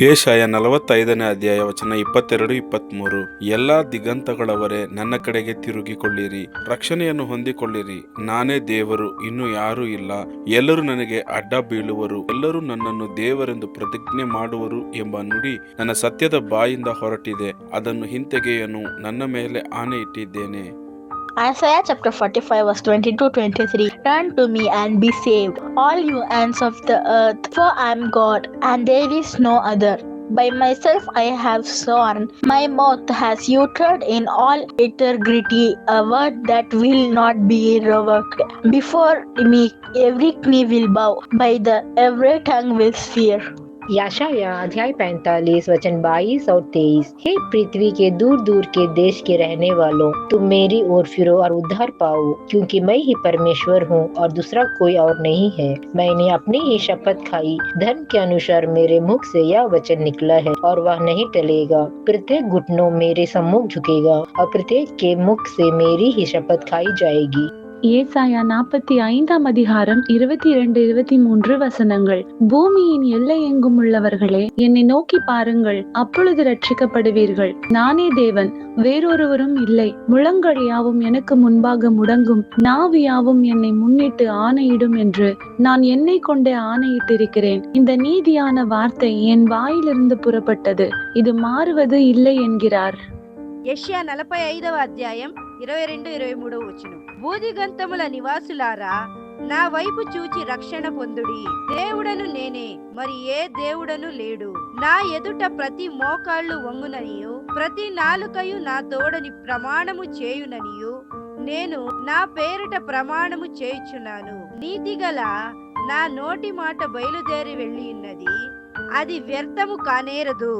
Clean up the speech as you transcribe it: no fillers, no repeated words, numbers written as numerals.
ಯೆಶಾಯ 45ನೇ ಅಧ್ಯಾಯ ವಚನ 22-23. ಎಲ್ಲಾ ದಿಗಂತಗಳವರೇ ನನ್ನ ಕಡೆಗೆ ತಿರುಗಿಕೊಳ್ಳಿರಿ, ರಕ್ಷಣೆಯನ್ನು ಹೊಂದಿಕೊಳ್ಳಿರಿ. ನಾನೇ ದೇವರು, ಇನ್ನು ಯಾರೂ ಇಲ್ಲ. ಎಲ್ಲರೂ ನನಗೆ ಅಡ್ಡ ಬೀಳುವರು, ಎಲ್ಲರೂ ನನ್ನನ್ನು ದೇವರೆಂದು ಪ್ರತಿಜ್ಞೆ ಮಾಡುವರು ಎಂಬ ನುಡಿ ನನ್ನ ಸತ್ಯದ ಬಾಯಿಂದ ಹೊರಟಿದೆ. ಅದನ್ನು ಹಿಂತೆಗೆಯನು, ನನ್ನ ಮೇಲೆ ಆಣೆ ಇಟ್ಟಿದ್ದೇನೆ. Isaiah chapter 45 verse 22-23. Turn to me and be saved, all you ends of the earth, for I am God, and there is no other. By myself I have sworn, my mouth has uttered in all integrity a word that will not be revoked. Before me every knee will bow, by the every tongue will swear. यशाया अध्याय 45 वचन 22 और 23। हे पृथ्वी के दूर दूर के देश के रहने वालों, तुम मेरी ओर फिरो और उद्धार पाओ, क्योंकि मैं ही परमेश्वर हूँ और दूसरा कोई और नहीं है। मैंने अपनी ही शपथ खाई, धर्म के अनुसार मेरे मुख से यह वचन निकला है और वह नहीं टलेगा। प्रत्येक घुटनों मेरे सम्मुख झुकेगा और प्रत्येक के मुख से मेरी ही शपथ खाई जाएगी। ஏசாயா 45ஆம் அதிகாரம் 22-23 வசனங்கள். பூமியின் எல்லை எங்கும் உள்ளவர்களே, என்னை நோக்கி பாருங்கள், அப்பொழுது ரட்சிக்கப்படுவீர்கள். நானே தேவன், வேறொருவரும் இல்லை. முழங்கள் யாவும் எனக்கு முன்பாக முடங்கும், நாவு யாவும் என்னை முன்னிட்டு ஆணையிடும் என்று நான் என்னை கொண்டே ஆணையிட்டிருக்கிறேன். இந்த நீதியான வார்த்தை என் வாயிலிருந்து புறப்பட்டது, இது மாறுவது இல்லை என்கிறார். యెషయా 45వ అధ్యాయం 22-23 వచనం. భూదిగంతముల నివాసులారా, నా వైపు చూచి రక్షణ పొందుడి. దేవుడను నేనే, మరి ఏ దేవుడను లేడు. నా ఎదుట ప్రతి మోకాళ్ళు వంగుననియు, ప్రతి నాలుకయు నా తోడని ప్రమాణము చేయుననియు నేను నా పేరిట ప్రమాణము చేయుచున్నాను. నీతిగల నా నోటి మాట బయలుదేరి వెళ్ళి ఉన్నది, అది వ్యర్థము కానేరదు.